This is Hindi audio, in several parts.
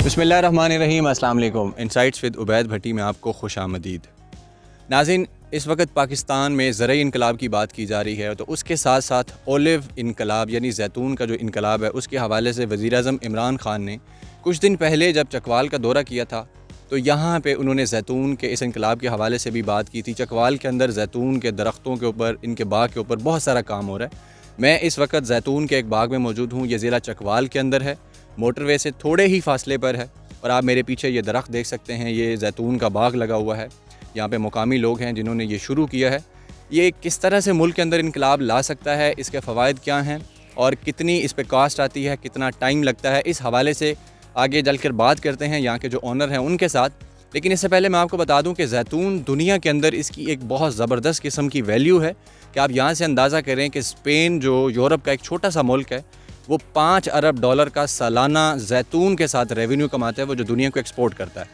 बिस्मिल्लाहिर्रहमानिर्रहीम, अस्सलाम वालेकुम। इनसाइट्स विद उबैद भट्टी में आपको खुश आमदीद। नाज़रीन, इस वक्त पाकिस्तान में ज़रई इनकलाब की बात की जा रही है, तो उसके साथ साथ ओलिव इनकलाब यानी जैतून का जो इनकलाब है उसके हवाले से वज़ीर-ए-आज़म इमरान ख़ान ने कुछ दिन पहले जब चकवाल का दौरा किया था तो यहाँ पे उन्होंने जैतून के इस इनकलाब के हवाले से भी बात की थी। चकवाल के अंदर जैतून के दरख्तों के ऊपर, इनके बाग के ऊपर बहुत सारा काम हो रहा है। मैं इस वक्त जैतून के एक बाग में मौजूद हूँ। ये ज़िला चकवाल के अंदर है, मोटरवे से थोड़े ही फासले पर है। और आप मेरे पीछे ये दरख्त देख सकते हैं, ये जैतून का बाग लगा हुआ है। यहाँ पे मुकामी लोग हैं जिन्होंने ये शुरू किया है। ये किस तरह से मुल्क के अंदर इनकलाब ला सकता है, इसके फ़वाइद क्या हैं और कितनी इस पे कास्ट आती है, कितना टाइम लगता है, इस हवाले से आगे चलकर बात करते हैं यहाँ के जो ओनर हैं उनके साथ। लेकिन इससे पहले मैं आपको बता दूं कि जैतून दुनिया के अंदर इसकी एक बहुत ज़बरदस्त किस्म की वैल्यू है कि आप यहाँ से अंदाज़ा करें कि स्पेन जो यूरोप का एक छोटा सा मुल्क है वो $5 अरब का सालाना जैतून के साथ रेवेन्यू कमाता है, वो जो दुनिया को एक्सपोर्ट करता है।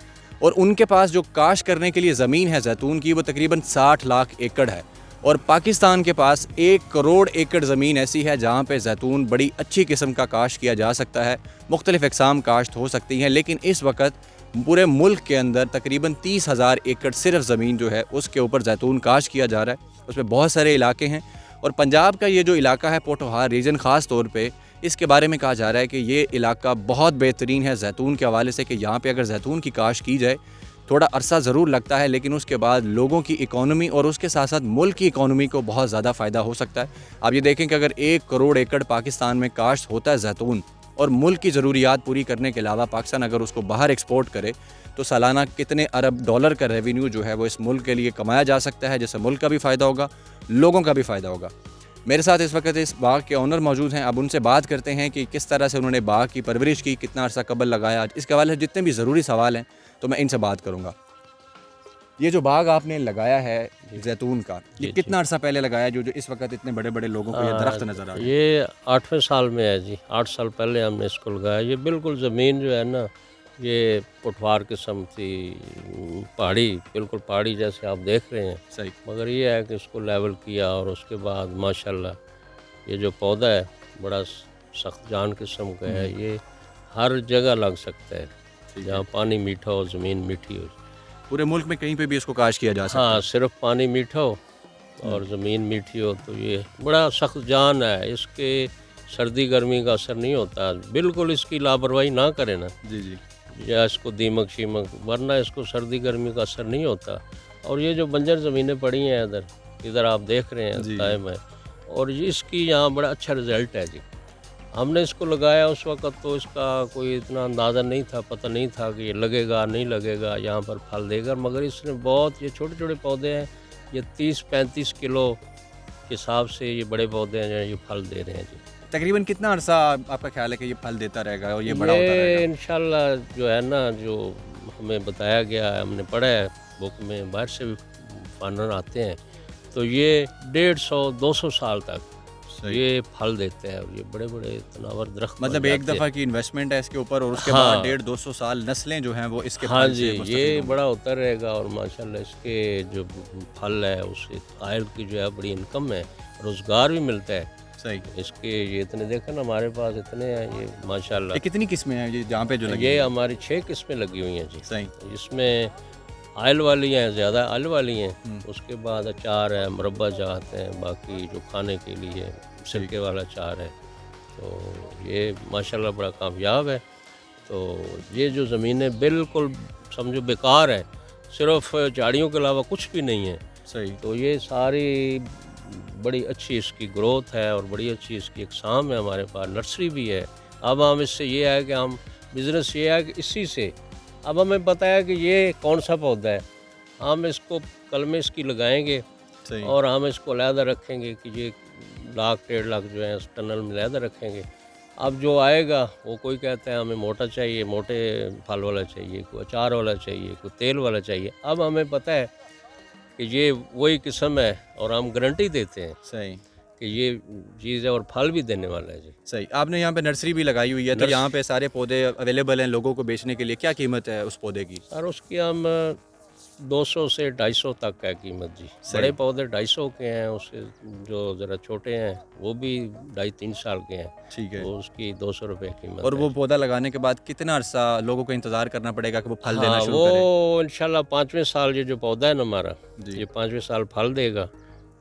और उनके पास जो काश्त करने के लिए ज़मीन है जैतून की वो तकरीबन 60 लाख एकड़ है। और पाकिस्तान के पास 1 करोड़ एकड़ ज़मीन ऐसी है जहाँ पे जैतून बड़ी अच्छी किस्म का काश्त किया जा सकता है। मुख्तलिफ़ इक़साम काश्त हो सकती हैं, लेकिन इस वक्त पूरे मुल्क के अंदर तकरीबन 30,000 एकड़ सिर्फ ज़मीन जो है उसके ऊपर जैतून काश्त किया जा रहा है। उसमें बहुत सारे इलाके हैं और पंजाब का ये जो इलाका है पोठोहार रीजन ख़ास तौर पे, इसके बारे में कहा जा रहा है कि ये इलाका बहुत बेहतरीन है जैतून के हवाले से कि यहाँ पे अगर जैतून की काश्त की जाए थोड़ा अरसा ज़रूर लगता है, लेकिन उसके बाद लोगों की इकॉनमी और उसके साथ साथ मुल्क की इकॉनमी को बहुत ज़्यादा फ़ायदा हो सकता है। आप ये देखें कि अगर 1 करोड़ एकड़ पाकिस्तान में काश्त होता है जैतून और मुल्क की ज़रूरियात पूरी करने के अलावा पाकिस्तान अगर उसको बाहर एक्सपोर्ट करे तो सालाना कितने अरब डॉलर का रेवेन्यू जो है वो इस मुल्क के लिए कमाया जा सकता है, जिससे मुल्क का भी फ़ायदा होगा, लोगों का भी फ़ायदा होगा। मेरे साथ इस वक्त इस बाग के ओनर मौजूद हैं। अब उनसे बात करते हैं कि किस तरह से उन्होंने बाग की परवरिश की, कितना अर्सा कबल लगाया। इसके हवाले से जितने भी ज़रूरी सवाल हैं तो मैं इनसे बात करूँगा। ये जो बाग आपने लगाया है जैतून का, ये कितना अर्सा पहले लगाया जो इस वक्त इतने बड़े बड़े लोगों को ये दरख्त नज़र आ रहा है? ये 8वें साल में है जी। 8 साल पहले हमने इसको लगाया। ये बिल्कुल ज़मीन जो है ना, ये पठवार किस्म थी, पहाड़ी, बिल्कुल पहाड़ी जैसे आप देख रहे हैं। सही। मगर ये है कि इसको लेवल किया और उसके बाद माशाल्लाह ये जो पौधा है बड़ा सख्त जान किस्म का है। ये हर जगह लग सकता है जहाँ पानी मीठा हो, ज़मीन मीठी हो। पूरे मुल्क में कहीं पे भी इसको काश्त किया जा सकता है? हाँ, सिर्फ पानी मीठा हो और ज़मीन मीठी हो तो ये बड़ा सख्त जान है। इसके सर्दी गर्मी का असर नहीं होता। बिल्कुल इसकी लापरवाही ना करें ना जी जी, या इसको दीमक शीमक, वरना इसको सर्दी गर्मी का असर नहीं होता। और ये जो बंजर ज़मीनें पड़ी हैं इधर आप देख रहे हैं कायम है, और इसकी यहाँ बड़ा अच्छा रिज़ल्ट है जी। हमने इसको लगाया उस वक़्त तो इसका कोई इतना अंदाज़ा नहीं था, पता नहीं था कि ये लगेगा नहीं लगेगा, यहाँ पर फल देगा। मगर इसने बहुत, ये छोटे छोटे पौधे हैं, ये 30-35 किलो के हिसाब से ये बड़े पौधे हैं, ये फल दे रहे हैं जी। तकरीबन कितना अर्सा आपका ख्याल है कि ये फल देता रहेगा और ये बड़ा होता रहेगा? इंशाल्लाह जो है ना, जो हमें बताया गया है, हमने पढ़ा है बुक में, बाहर से भी फानर आते हैं, तो ये 150-200 साल तक ये फल देते हैं और ये बड़े बड़े तनावर दरख्त। मतलब एक दफ़ा की इन्वेस्टमेंट है इसके ऊपर और उसके बाद 150-200 साल नस्लें जो हैं वो इसके फल से ये बड़ा होता रहेगा। और माशाल्लाह इसके जो फल है उससे आयल की जो है बड़ी इनकम है, रोज़गार भी मिलता है। सही। इसके ये इतने देखें ना, हमारे पास इतने हैं ये माशाल्लाह। ये कितनी किस्में हैं ये जहाँ पे जो लगी? ये हमारी 6 किस्में लगी हुई हैं जी। सही। इसमें आयल वाली हैं, ज़्यादा आयल वाली हैं, उसके बाद अचार है, मुरब्बा चाहते हैं, बाकी जो खाने के लिए सिरके वाला अचार है। तो ये माशाल्लाह बड़ा कामयाब है। तो ये जो ज़मीनें बिल्कुल समझो बेकार है, सिर्फ झाड़ियों के अलावा कुछ भी नहीं है। सही। तो ये सारी बड़ी अच्छी इसकी ग्रोथ है और बड़ी अच्छी इसकी इकसाम है हमारे पास, नर्सरी भी है। अब हम इससे ये है कि हम बिज़नेस ये है कि इसी से अब हमें पता है कि ये कौन सा पौधा है, हम इसको कलमें इसकी लगाएंगे सही। और हम इसको अलहदा रखेंगे कि ये 1 लाख 1.5 लाख जो है इस टनल में अलहदा रखेंगे। अब जो आएगा वो कोई कहता है हमें मोटा चाहिए, मोटे फल वाला चाहिए, कोई अचार वाला चाहिए, कोई तेल वाला चाहिए। अब हमें पता है कि ये वही किस्म है और हम गारंटी देते हैं सही। कि ये चीज़ है और फल भी देने वाला है जी। सही। आपने यहाँ पे नर्सरी भी लगाई हुई है, तो यहाँ पे सारे पौधे अवेलेबल हैं लोगों को बेचने के लिए। क्या कीमत है उस पौधे की? और उसकी हम 200 से 250 तक है कीमत जी। बड़े पौधे 250 के हैं, उसके जो ज़रा छोटे हैं वो भी 2.5-3 साल के हैं, ठीक है। तो उसकी 200 रुपये कीमत और है। वो पौधा लगाने के बाद कितना अरसा लोगों को इंतज़ार करना पड़ेगा कि वो फल देना हाँ, शुरू करे? वो इंशाल्लाह 5वें साल ये जो पौधा है ना हमारा, जी। ये 5वें साल फल देगा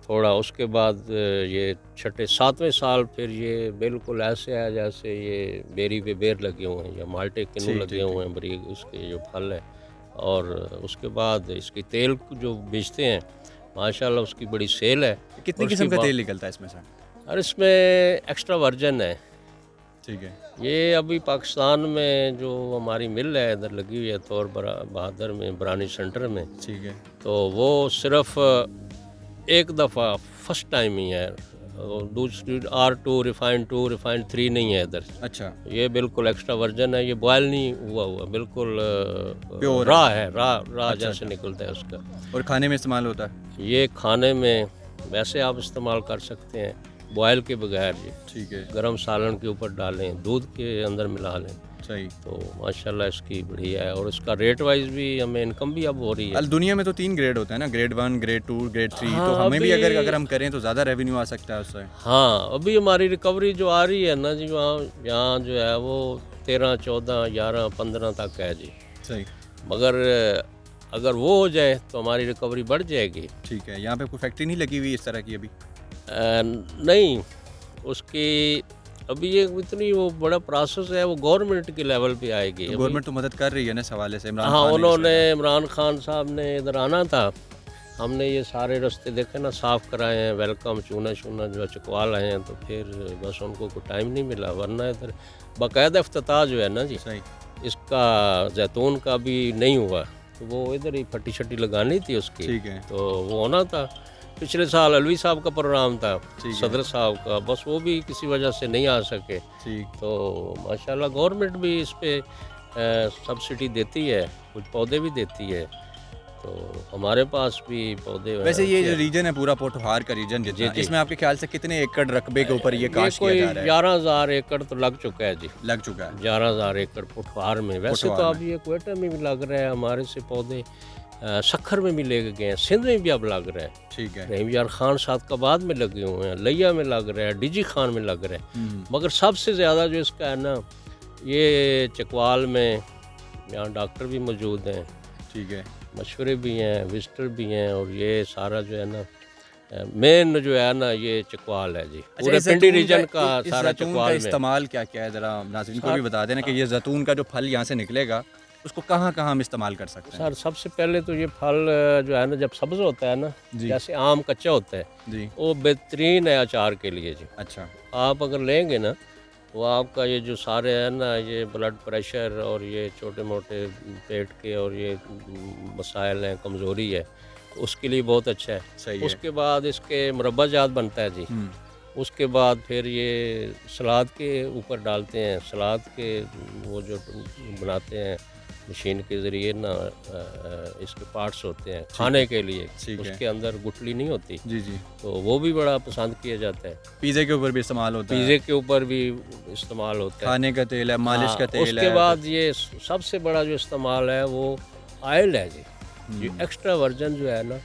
थोड़ा। उसके बाद ये 6ठे 7वें साल फिर ये बिल्कुल ऐसे है जैसे ये बेरी पे बेर लगे हुए हैं या माल्टे किन्नू ठीक, लगे ठीक, हुए हैं बरीक, उसके जो फल है। और उसके बाद इसकी तेल जो बेचते हैं माशाल्लाह उसकी बड़ी सेल है। कितनी और किस्म उसके का बाद- तेल निकलता है इसमें से? और इसमें एक्स्ट्रा वर्जन है। ठीक है। ये अभी पाकिस्तान में जो हमारी मिल है इधर लगी हुई है तौर बहादुर में, बरानी सेंटर में, ठीक है। तो वो सिर्फ एक दफ़ा फर्स्ट टाइम ही है। और दूसरी R2 रिफाइंड 3 नहीं है इधर। अच्छा। ये बिल्कुल एक्स्ट्रा वर्जन है, ये बॉयल नहीं हुआ बिल्कुल प्योर रॉ है, रॉ अच्छा, जैसे निकलता है उसका। और खाने में इस्तेमाल होता है? ये खाने में वैसे आप इस्तेमाल कर सकते हैं, बॉयल के बगैर जी। ठीक है। गरम सालन के ऊपर डालें, दूध के अंदर मिला लें, सही। तो माशाल्लाह इसकी बढ़िया है। और इसका रेट वाइज भी हमें इनकम भी अब हो रही है। अल दुनिया में तो 3 ग्रेड होते हैं ना, ग्रेड 1, ग्रेड 2, ग्रेड 3। हाँ, तो हमें भी अभी- अगर हम करें तो ज़्यादा रेवेन्यू आ सकता है उससे। हाँ, अभी हमारी रिकवरी जो आ रही है ना जी, वहाँ यहाँ जो है वो 13, 14, 11, 15 तक है जी। सही। मगर अगर वो हो जाए तो हमारी रिकवरी बढ़ जाएगी। ठीक है। यहाँ पे कोई फैक्ट्री नहीं लगी हुई इस तरह की अभी? नहीं, उसकी अभी ये इतनी वो बड़ा प्रोसेस है, वो गवर्नमेंट के लेवल पे आएगी। तो गवर्नमेंट तो मदद कर रही है ना इस हवाले से। इमरान हाँ, खान ने उन्होंने इमरान खान साहब ने इधर आना था, हमने ये सारे रास्ते देखे ना, साफ़ कराए हैं, वेलकम चूना जो चकवाल आए हैं, तो फिर बस उनको कोई टाइम नहीं मिला। वरना इधर बाकायदा इफ्तिताह जो है ना जी, सही। इसका जैतून का भी नहीं हुआ, तो वो इधर ही फटी शटी लगानी थी उसकी, ठीक है। तो वो होना था। पिछले साल अलवी साहब का प्रोग्राम था, ठीक है। सदर साहब का, बस वो भी किसी वजह से नहीं आ सके। ठीक। तो माशाल्लाह गवर्नमेंट भी इस पे सब्सिडी देती है, कुछ पौधे भी देती है, तो हमारे पास भी पौधे वैसे ये जो रीजन है पूरा पोठोहार का रीजन जितना, जी। इसमें आपके ख्याल से कितने एकड़ रकबे के ऊपर ये काश्त किया कोई जा रहा है? 11,000 एकड़ तो लग चुका है जी। लग चुका है। 11,000 एकड़ पोठवार में। वैसे तो पोठवार अब ये क्वेटा में भी लग रहा है, हमारे से पौधे सखर में भी ले गए हैं, सिंध में भी अब लग रहा है, ठीक है। रहीम यार खान सादकाबाद में लगे हुए हैं, लिया में लग रहा है, डीजी खान में लग रहा है। मगर सबसे ज़्यादा जो इसका है ना, ये चकवाल में, यहाँ डॉक्टर भी मौजूद हैं, ठीक है। मशवरे भी हैं, विजिटर भी हैं, और ये सारा जो है ना मेन जो है ना ये चकवाल है जी। पूरे इस पिंडी जैतून रीजन का इस सारा जैतून का चकवाल में। इस्तेमाल क्या क्या है, ज़रा नाज़रीन को भी बता देना कि ये जैतून का जो फल यहाँ से निकलेगा उसको कहाँ कहाँ हम इस्तेमाल कर सकते हैं? सर सबसे पहले तो ये फल जो है ना, जब सब्ज़ होता है ना, जी। जैसे आम कच्चा होता है, जी। वो बेहतरीन है अचार के लिए जी। अच्छा। आप अगर लेंगे ना, तो आपका ये जो सारे है ना, ये ब्लड प्रेशर और ये छोटे मोटे पेट के और ये मसाइल हैं, कमज़ोरी है, तो उसके लिए बहुत अच्छा है। सही है। उसके बाद इसके मुरब्बा जात बनता है जी। उसके बाद फिर ये सलाद के ऊपर डालते हैं, सलाद के वो जो बनाते हैं मशीन के ज़रिए ना, इसके पार्ट्स होते हैं खाने के लिए, ठीक है। उसके अंदर गुठली नहीं होती, जी जी। तो वो भी बड़ा पसंद किया जाता है। पिज़्ज़े के ऊपर भी इस्तेमाल होता है, पिज़्ज़े के ऊपर भी इस्तेमाल होता है, खाने का तेल है, मालिश का हाँ, तेल है। उसके बाद ये सबसे बड़ा जो इस्तेमाल है वो ऑयल है जी। ये एक्स्ट्रा वर्जन जो है ना,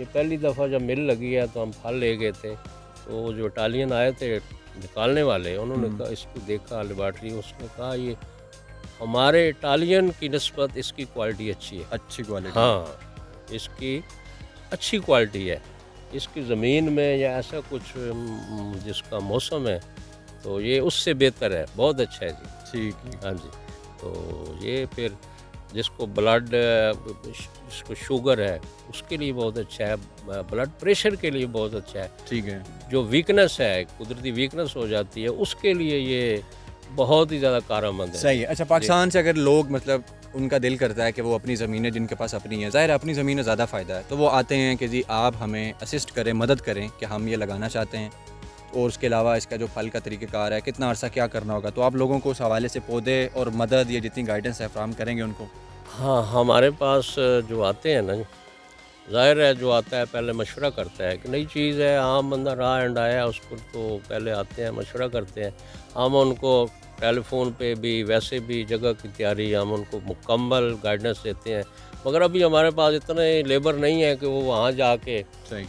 ये पहली दफ़ा जब मिल लगी है तो हम फल ले गए थे, तो वो जो इटालियन आए थे निकालने वाले, उन्होंने कहा, इसको देखा लेबॉर्ट्री, उसने कहा ये हमारे इटालियन की निस्बत इसकी क्वालिटी अच्छी है। अच्छी क्वालिटी। हाँ, इसकी अच्छी क्वालिटी है। इसकी ज़मीन में या ऐसा कुछ जिसका मौसम है, तो ये उससे बेहतर है, बहुत अच्छा है जी। ठीक है। हाँ जी। तो ये फिर जिसको ब्लड जिसको शुगर है उसके लिए बहुत अच्छा है, ब्लड प्रेशर के लिए बहुत अच्छा है। ठीक है। जो वीकनेस है, कुदरती वीकनेस हो जाती है, उसके लिए ये बहुत ही ज़्यादा कारआमद है। सही है। अच्छा, पाकिस्तान से अगर लोग मतलब उनका दिल करता है कि वो अपनी ज़मीनें जिनके पास अपनी है, ज़ाहिर है अपनी ज़मीनें ज़्यादा फ़ायदा है, तो वो आते हैं कि जी आप हमें असिस्ट करें, मदद करें कि हम ये लगाना चाहते हैं, और उसके अलावा इसका जो फल का तरीक़ाकार है, कितना अरसा क्या करना होगा, तो आप लोगों को उस हवाले से पौधे और मदद या जितनी गाइडेंस है फराहम करेंगे उनको? हाँ, हमारे पास जो आते हैं ना, ज़ाहिर है जो आता है पहले मशवरा करता है कि नई चीज़ है, आम बंदा राह एंड आया उसको तो पहले आते हैं मशवरा करते हैं। हम उनको टेलीफोन पे भी, वैसे भी जगह की तैयारी, हम उनको मुकम्मल गाइडेंस देते हैं। मगर अभी हमारे पास इतने लेबर नहीं है कि वो वहाँ जाके सही।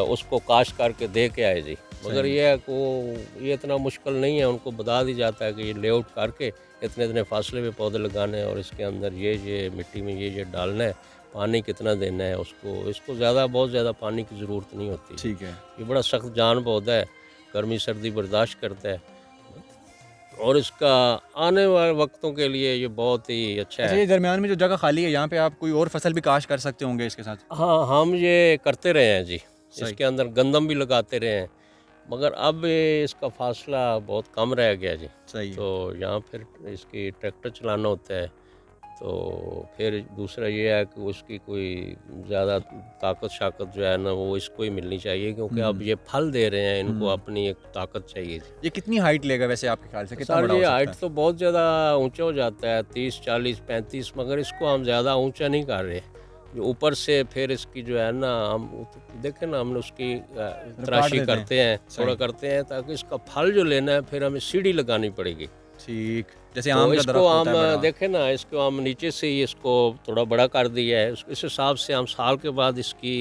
उसको काश्त करके दे के आए जी। मगर ये है कि वो ये इतना मुश्किल नहीं है, उनको बता दी जाता है कि ये लेआउट करके इतने इतने फासले पे पौधे लगाने हैं और इसके अंदर ये मिट्टी में ये डालना है, पानी कितना देना है उसको। इसको बहुत ज़्यादा पानी की ज़रूरत नहीं होती। ठीक है। ये बड़ा सख्त जान पौधा है, गर्मी सर्दी बर्दाश्त करता है और इसका आने वाले वक्तों के लिए ये बहुत ही अच्छा अच्छा, है। ये दरमियान में जो जगह खाली है यहाँ पे आप कोई और फसल भी काश्त कर सकते होंगे इसके साथ? हाँ, हम ये करते रहे हैं जी। सही। इसके अंदर गंदम भी लगाते रहे हैं, मगर अब ये इसका फासला बहुत कम रह गया जी। सही है। तो यहाँ फिर इसकी ट्रैक्टर चलाना होता है, तो फिर दूसरा ये है कि उसकी कोई ज़्यादा ताकत जो है ना वो इसको ही मिलनी चाहिए, क्योंकि अब ये फल दे रहे हैं, इनको अपनी एक ताकत चाहिए जी। ये कितनी हाइट लेगा वैसे आपके ख्याल से, कितना सर बड़ा हो ये सकता हाइट है? तो बहुत ज़्यादा ऊंचा हो जाता है, 30, 40, 35, मगर इसको हम ज़्यादा ऊंचा नहीं कर रहे। जो ऊपर से फिर इसकी जो है ना, हम देखें ना, हमने उसकी तराशी देते हैं। करते हैं, थोड़ा सही। करते हैं, ताकि इसका फल जो लेना है फिर हमें सीढ़ी लगानी पड़ेगी। ठीक, जैसे तो आम का इसको दरख्त होता हम है बड़ा। देखें ना, इसको हम नीचे से ही इसको थोड़ा बड़ा कर दिया है, इस हिसाब से हम साल के बाद इसकी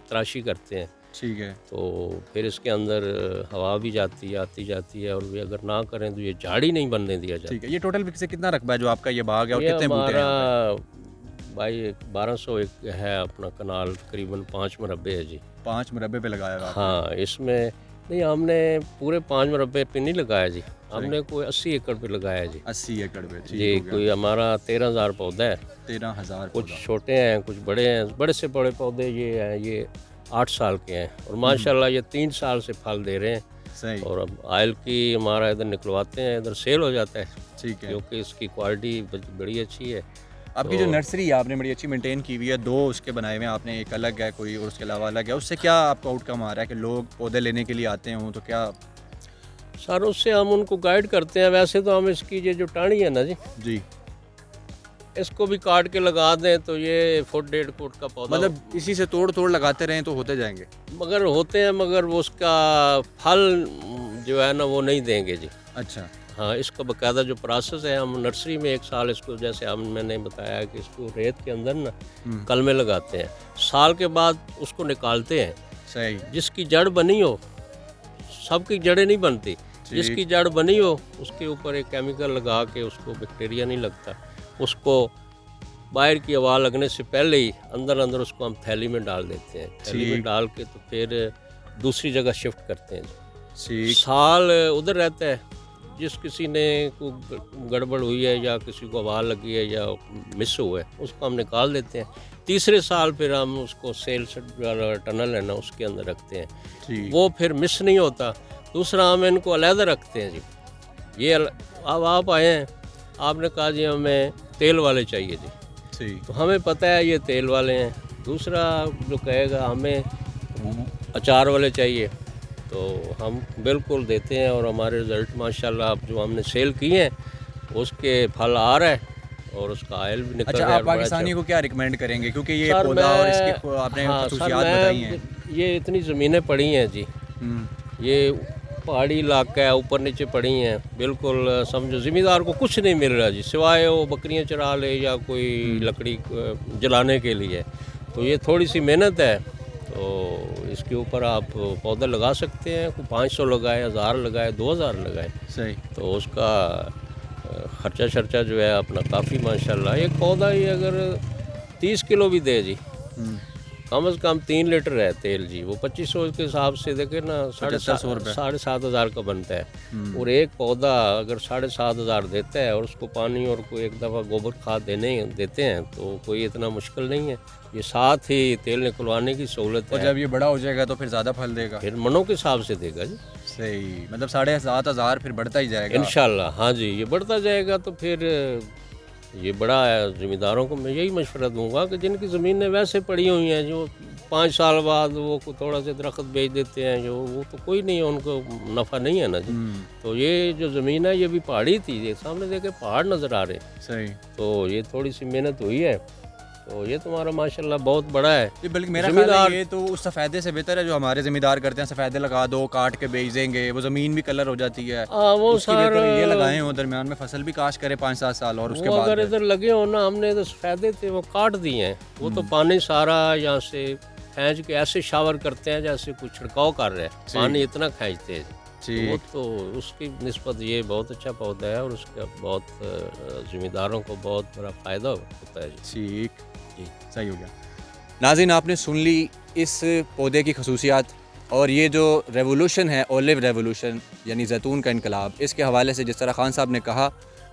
तराशी करते हैं। ठीक है। तो फिर इसके अंदर हवा भी जाती है, आती जाती है, और भी अगर ना करें तो ये झाड़ी नहीं बनने दिया जाता। ठीक है। ये टोटल से कितना रकबा है जो आपका ये बाग है, और ये कितने बूटे हैं यहाँ हमारा भाई 1200 एक है अपना कनाल, तकरीबन 5 मुरब्बे है जी। पे? 5 मुरब्बे पे लगाया हुआ है हाँ, इसमें नहीं, हमने पूरे 5 मुरब्बे पे नहीं लगाया जी, हमने कोई 80 एकड़ पे लगाया जी। 80 एकड़ पे? ठीक जी, हो गया। कोई हमारा 13,000 पौधा है, 13,000 कुछ छोटे हैं कुछ बड़े हैं। बड़े से बड़े पौधे ये हैं, ये 8 साल के हैं, और माशाल्लाह ये 3 साल से फल दे रहे हैं। सही। और अब ऑयल की हमारा इधर निकलवाते हैं, इधर सेल हो जाता है, ठीक है। क्योंकि इसकी क्वालिटी बड़ी अच्छी है। आपकी जो नर्सरी है आपने बड़ी अच्छी मेंटेन की हुई है, 2 उसके बनाए हुए हैं आपने, एक अलग है कोई और उसके अलावा अलग है, उससे क्या आपको आउटकम आ रहा है कि लोग पौधे लेने के लिए आते हों, तो क्या? सर उससे हम उनको गाइड करते हैं। वैसे तो हम इसकी ये जो टाणी है ना जी, इसको भी काट के लगा दें तो ये 1.5 फुट का पौधा, मतलब इसी से तोड़ लगाते रहें तो होते जाएंगे? मगर होते हैं, मगर वो उसका फल जो है ना वो नहीं देंगे जी। अच्छा। हाँ, इसका बाकायदा जो प्रोसेस है, हम नर्सरी में 1 साल इसको, जैसे मैंने बताया कि इसको रेत के अंदर ना कलमे लगाते हैं, साल के बाद उसको निकालते हैं। सही। जिसकी जड़ बनी हो, सबकी जड़ें नहीं बनती, जिसकी जड़ बनी हो उसके ऊपर एक केमिकल लगा के, उसको बैक्टीरिया नहीं लगता, उसको बाहर की हवा लगने से पहले ही अंदर उसको हम थैली में डाल देते हैं। थैली में डाल के तो फिर दूसरी जगह शिफ्ट करते हैं। साल उधर रहता है। जिस किसी ने को गड़बड़ हुई है या किसी को हवा लगी है या मिस हुआ है, उसको हम निकाल देते हैं। तीसरे साल फिर हम उसको सेल टनल है ना उसके अंदर रखते हैं, वो फिर मिस नहीं होता। दूसरा हम इनको अलहदा रखते हैं जी। ये अब आप आए हैं, आपने कहा जी हमें तेल वाले चाहिए जी, तो हमें पता है ये तेल वाले हैं। दूसरा जो कहेगा हमें अचार वाले चाहिए, तो हम बिल्कुल देते हैं, और हमारे रिज़ल्ट माशाल्लाह अब जो हमने सेल किए हैं उसके फल आ रहा है और उसका ऑयल भी निकल रहा है। आप पाकिस्तानी को क्या रिकमेंड करेंगे, क्योंकि ये पौधा और इसकी आपने खुसूसियात बताई हैं? ये इतनी ज़मीनें पड़ी हैं जी, ये पहाड़ी इलाका है, ऊपर नीचे पड़ी हैं, बिल्कुल समझो ज़मींदार को कुछ नहीं मिल रहा जी, सिवाय वो बकरियां चरा ले या कोई लकड़ी जलाने के लिए। तो ये थोड़ी सी मेहनत है, तो इसके ऊपर आप पौधे लगा सकते हैं। कोई 500 लगाए, 1000 लगाए, 2000 लगाए, सही, तो उसका खर्चा जो है अपना काफ़ी माशाल्लाह। एक पौधा ही अगर 30 किलो भी दे जी, कम से कम 3 लीटर है तेल जी। वो 2500 के हिसाब से देखे ना 7,500 का बनता है। और एक पौधा अगर 7,500 देता है और उसको पानी और कोई एक दफ़ा गोबर खाद देते हैं तो कोई इतना मुश्किल नहीं है। ये साथ ही तेल निकलवाने की सहूलत है। और जब ये बड़ा हो जाएगा तो फिर ज़्यादा फल देगा, फिर मनों के हिसाब से देगा जी। सही, मतलब 7,500 फिर बढ़ता ही जाएगा इंशाल्लाह। हाँ जी, ये बढ़ता जाएगा। तो फिर ये बड़ा है। ज़मींदारों को मैं यही मशवरा दूंगा कि जिनकी ज़मीनें वैसे पड़ी हुई हैं, जो 5 साल बाद वो थोड़ा से दरख्त बेच देते हैं, जो वो तो कोई नहीं है, उनको नफ़ा नहीं है ना जी। तो ये जो ज़मीन है ये भी पहाड़ी थी, ये सामने देखे पहाड़ नज़र आ रहे। सही। तो ये थोड़ी सी मेहनत हुई है। तो ये तुम्हारा माशाल्लाह बहुत बड़ा है। ये बल्कि मेरा ख्याल है ये तो उस सफ़ेदे से बेहतर है जो हमारे ज़मींदार करते हैं। सफ़ेदे लगा दो, काट के बेच देंगे, वो ज़मीन भी कलर हो जाती है। वो उसकी बेहतर ये लगाए हो, दरमियान में फसल भी काश करे 5-7 साल और उसके बाद अगर इधर लगे हो ना, हमने तो सफ़ेदे थे वो काट दिए हैं। वो तो पानी सारा यहाँ से खींच के ऐसे शावर करते हैं जैसे कुछ छिड़काव कर रहे हैं, पानी इतना खींचते हैं। वो तो उसकी निस्बत ये बहुत अच्छा पौधा है और उसका बहुत ज़मींदारों को बहुत बड़ा फ़ायदा होता है जी। ठीक जी, सही हो गया। नाज़रीन, आपने सुन ली इस पौधे की खसूसियात और ये जो रेवोल्यूशन है, ओलिव रेवोल्यूशन यानी जैतून का इनकलाब, इसके हवाले से जिस तरह खान साहब ने कहा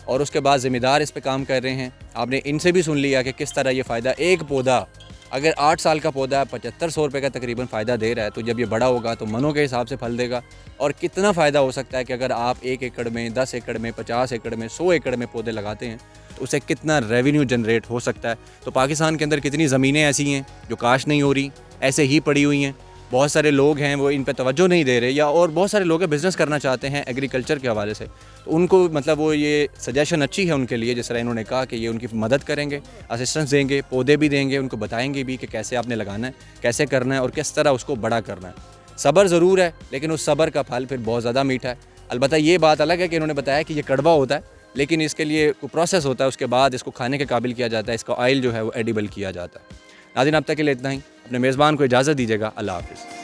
और उसके बाद ज़िम्मेदार इस पे काम कर रहे हैं। आपने इनसे भी सुन लिया कि किस तरह ये फ़ायदा, एक पौधा अगर 8 साल का पौधा 7500 रुपये का तकरीबन फ़ायदा दे रहा है, तो जब ये बड़ा होगा तो मनों के हिसाब से फल देगा। और कितना फ़ायदा हो सकता है कि अगर आप 1 एकड़ में, 10 एकड़ में, 50 एकड़ में, 100 एकड़ में पौधे लगाते हैं तो उससे कितना रेवेन्यू जनरेट हो सकता है। तो पाकिस्तान के अंदर कितनी ज़मीनें ऐसी हैं जो काश नहीं हो रही, ऐसे ही पड़ी हुई हैं। बहुत सारे लोग हैं वो इन पे तवज्जो नहीं दे रहे, या और बहुत सारे लोग बिज़नेस करना चाहते हैं एग्रीकल्चर के हवाले से, तो उनको मतलब वो ये सजेशन अच्छी है उनके लिए, जिस तरह इन्होंने कहा कि ये उनकी मदद करेंगे, असिस्टेंस देंगे, पौधे भी देंगे, उनको बताएंगे भी कि कैसे आपने लगाना है, कैसे करना है और किस तरह उसको बड़ा करना है। सब्र ज़रूर है, लेकिन उस सब्र का फल फिर बहुत ज़्यादा मीठा है। अलबत्ता ये बात अलग है कि इन्होंने बताया कि ये कड़वा होता है, लेकिन इसके लिए कोई प्रोसेस होता है, उसके बाद इसको खाने के काबिल किया जाता है, इसका ऑयल जो है वो एडिबल किया जाता है। नाज़रीन, अब तक के लिए इतना ही। अपने मेज़बान को इजाज़त दीजिएगा। अल्लाह हाफ़िज़।